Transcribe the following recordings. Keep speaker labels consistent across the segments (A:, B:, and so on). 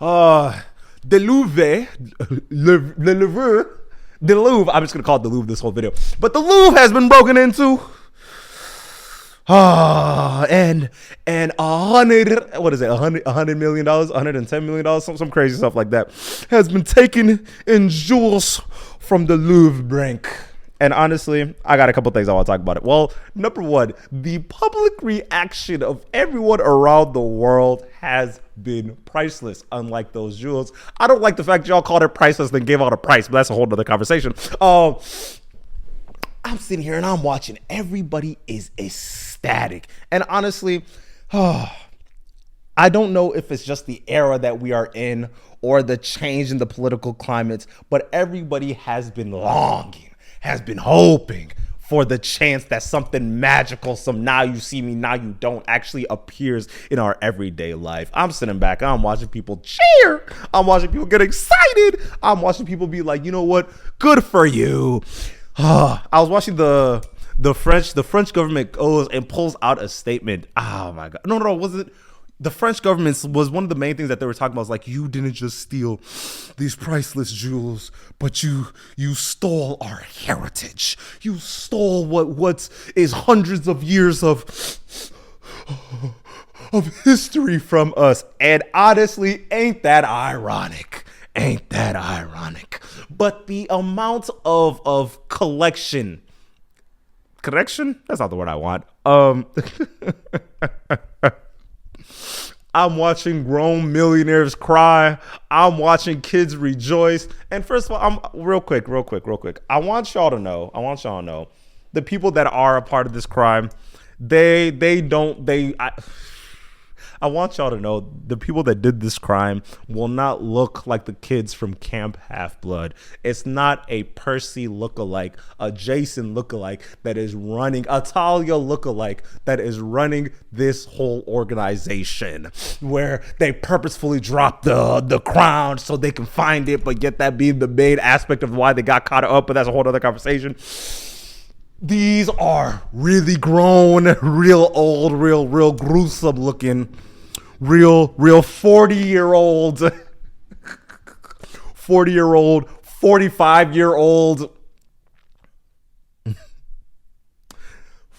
A: Uh, the Louvre, the Louvre, the Louvre. I'm just gonna call it the Louvre this whole video, but the Louvre has been broken into. And what is it? $100 million, $110 million, some crazy stuff like that has been taken in jewels from the Louvre bank. And honestly, I got a couple things I want to talk about it. Well, number one, the public reaction of everyone around the world has been priceless, unlike those jewels. I don't like the fact y'all called it priceless, then gave out a price, but that's a whole nother conversation. I'm sitting here and I'm watching. Everybody is ecstatic. And honestly, I don't know if it's just the era that we are in or the change in the political climate, but everybody has been longing, has been hoping for the chance that something magical, some now you see me, now you don't, actually appears in our everyday life. I'm sitting back, I'm watching people cheer, I'm watching people get excited, I'm watching people be like, you know what, good for you. I was watching the French government goes and pulls out a statement. Oh my God. No, was it? The French government was one of the main things that they were talking about. Was like, you didn't just steal these priceless jewels, but you stole our heritage. You stole what is hundreds of years of history from us. And honestly, ain't that ironic? Ain't that ironic? But the amount of correction, that's not the word I want. I'm watching grown millionaires cry. I'm watching kids rejoice. And first of all, I'm real quick. I want y'all to know, the people that are a part of this crime, I want y'all to know the people that did this crime will not look like the kids from Camp Half-Blood. It's not a Percy lookalike, a Jason lookalike that is running, a Talia lookalike that is running this whole organization, where they purposefully drop the crown so they can find it, but yet that being the main aspect of why they got caught up, but that's a whole other conversation. These are really grown, real old, real gruesome looking, real 40-year-old, 45-year-old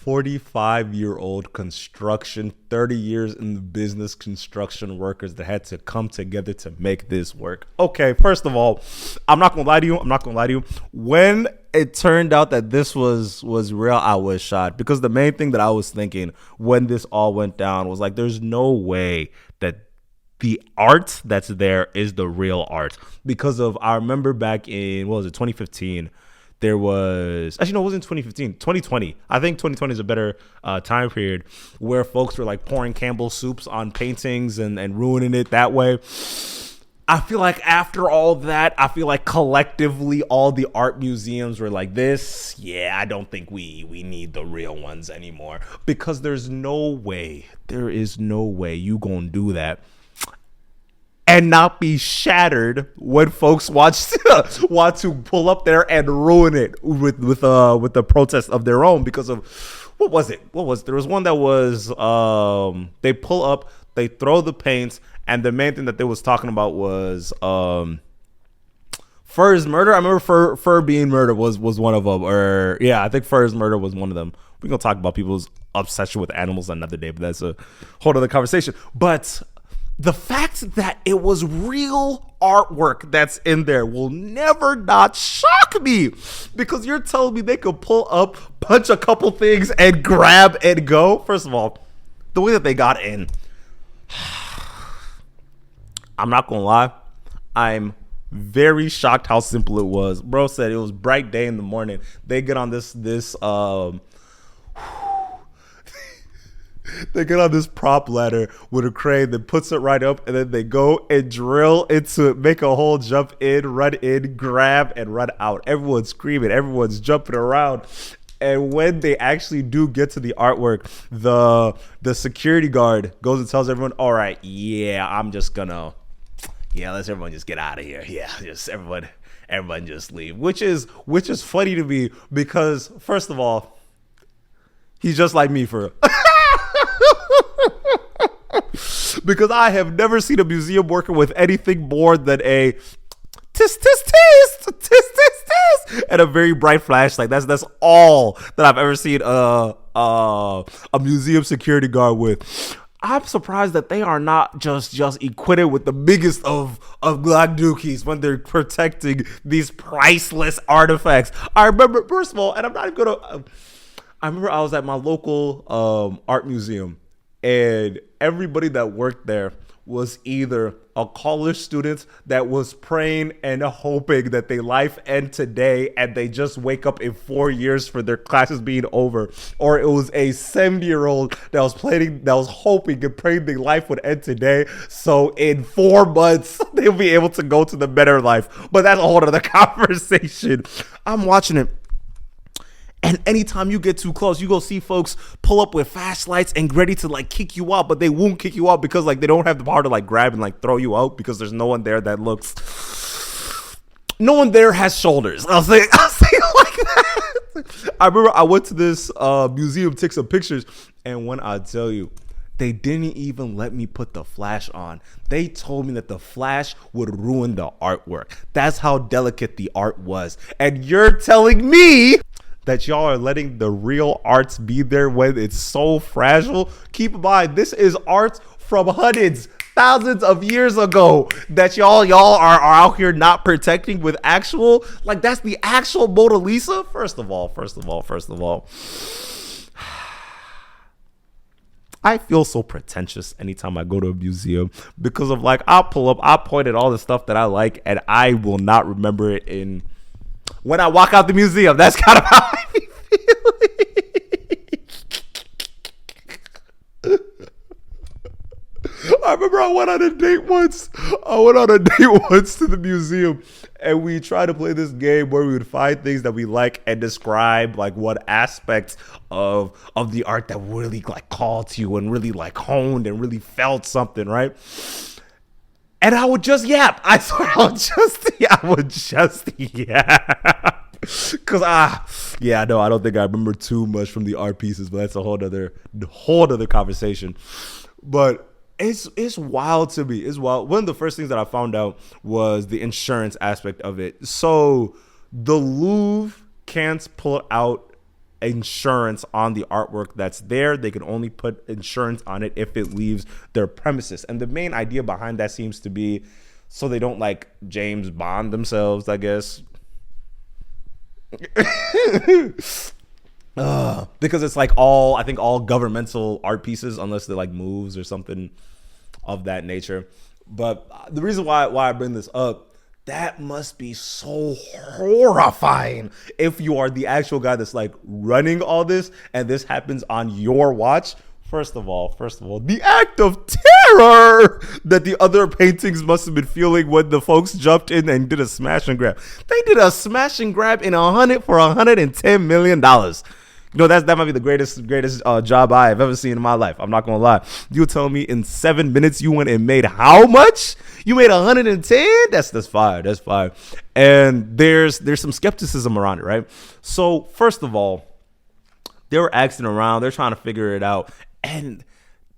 A: 45-year-old construction, 30 years in the business construction workers that had to come together to make this work. Okay, first of all, I'm not gonna lie to you. When it turned out that this was real, I was shocked, because the main thing that I was thinking when this all went down was like, there's no way that the art that's there is the real art. Because I remember back in, 2015, there was, actually, no, it wasn't 2015, 2020. I think 2020 is a better time period, where folks were like pouring Campbell soups on paintings and ruining it that way. I feel like after all that, I feel like collectively all the art museums were like this. Yeah, I don't think we need the real ones anymore, because there is no way you gonna do that and not be shattered when folks want to pull up there and ruin it with the protest of their own, because of what was it? There was one that was they pull up, they throw the paints, and the main thing that they was talking about was Fur's murder. I remember Fur being murdered was one of them, or yeah, I think Fur's murder was one of them. We're gonna talk about people's obsession with animals another day, but that's a whole other conversation. But the fact that it was real artwork that's in there will never not shock me, because you're telling me they could pull up, punch a couple things, and grab and go. First of all, the way that they got in, I'm not gonna lie, I'm very shocked how simple it was. Bro said it was bright day in the morning. They get on this they get on this prop ladder with a crane that puts it right up, and then they go and drill into it, make a hole, jump in, run in, grab, and run out. Everyone's screaming, everyone's jumping around. And when they actually do get to the artwork, the security guard goes and tells everyone, all right, yeah, let's everyone just get out of here. Yeah, just everyone just leave. Which is funny to me, because first of all, he's just like me for real. because I have never seen a museum working with anything more than a tis tis tis tis tis tis and a very bright flashlight. That's all that I've ever seen a museum security guard with. I'm surprised that they are not just equipped with the biggest of Glock dookies when they're protecting these priceless artifacts. I remember, first of all, and I'm not even gonna. I remember I was at my local art museum, and everybody that worked there was either a college student that was praying and hoping that their life end today and they just wake up in 4 years for their classes being over, or it was a 70-year-old that was hoping and praying their life would end today, so in 4 months they'll be able to go to the better life. But that's a whole other conversation. I'm watching it. And anytime you get too close, you go see folks pull up with flashlights and ready to like kick you out, but they won't kick you out because like they don't have the power to like grab and like throw you out because there's no one there that looks. No one there has shoulders. I'll say it like that. I remember I went to this museum, took some pictures, and when I tell you, they didn't even let me put the flash on. They told me that the flash would ruin the artwork. That's how delicate the art was. And you're telling me that y'all are letting the real arts be there when it's so fragile? Keep in mind, this is art from hundreds, thousands of years ago that y'all are out here not protecting with actual, like that's the actual Mona Lisa. First of all, I feel so pretentious anytime I go to a museum because of like, I'll pull up, I'll point at all the stuff that I like and I will not remember it when I walk out the museum. That's kind of how I be feeling. I remember I went on a date once to the museum, and we tried to play this game where we would find things that we like and describe like what aspects of the art that really like called to you and really like honed and really felt something, right? And I would just yap. I swear I would just yap. Cause I don't think I remember too much from the art pieces, but that's a whole other conversation. But it's wild to me. It's wild. One of the first things that I found out was the insurance aspect of it. So the Louvre can't pull out insurance on the artwork that's there. They can only put insurance on it if it leaves their premises. And the main idea behind that seems to be so they don't like James Bond themselves, I guess. Because it's like I think all governmental art pieces, unless they're like moves or something of that nature. But the reason why I bring this up, that must be so horrifying if you are the actual guy that's like running all this and this happens on your watch. First of all, the act of terror that the other paintings must have been feeling when the folks jumped in and did a smash and grab. They did a smash and grab in for $110 million. You know, that might be the greatest job I have ever seen in my life. I'm not gonna lie. You tell me in 7 minutes you went and made how much? You made 110? That's fire. That's fire. And there's some skepticism around it, right? So first of all, they were asking around. They're trying to figure it out, and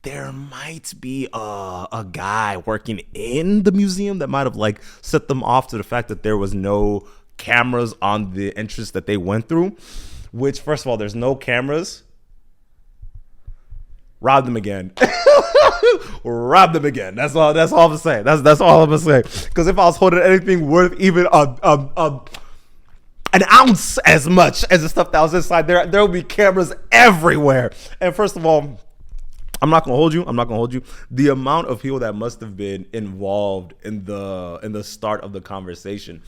A: there might be a guy working in the museum that might have like set them off to the fact that there was no cameras on the entrance that they went through. Which, first of all, there's no cameras. Rob them again. Rob them again. That's all I'm gonna say. That's all I'm gonna say. Because if I was holding anything worth even an ounce as much as the stuff that was inside, there will be cameras everywhere. And first of all, I'm not gonna hold you. The amount of people that must have been involved in the start of the conversation,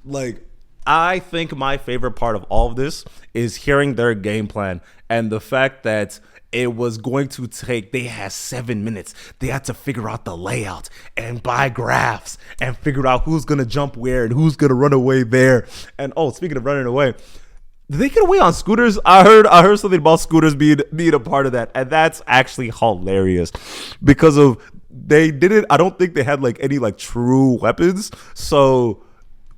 A: like. I think my favorite part of all of this is hearing their game plan and the fact that it was going to take, they had 7 minutes. They had to figure out the layout and buy graphs and figure out who's going to jump where and who's going to run away there. And speaking of running away, did they get away on scooters? I heard something about scooters being a part of that. And that's actually hilarious because they didn't, I don't think they had like any like true weapons. So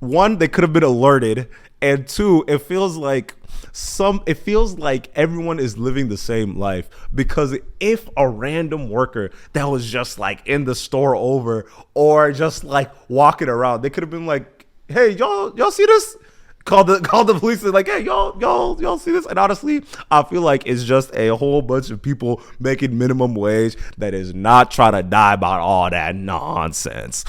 A: One, they could have been alerted, and two, it feels like everyone is living the same life, because if a random worker that was just like in the store over or just like walking around, they could have been like, hey, y'all see this? Call the police and like, hey, y'all see this? And honestly, I feel like it's just a whole bunch of people making minimum wage that is not trying to die about all that nonsense.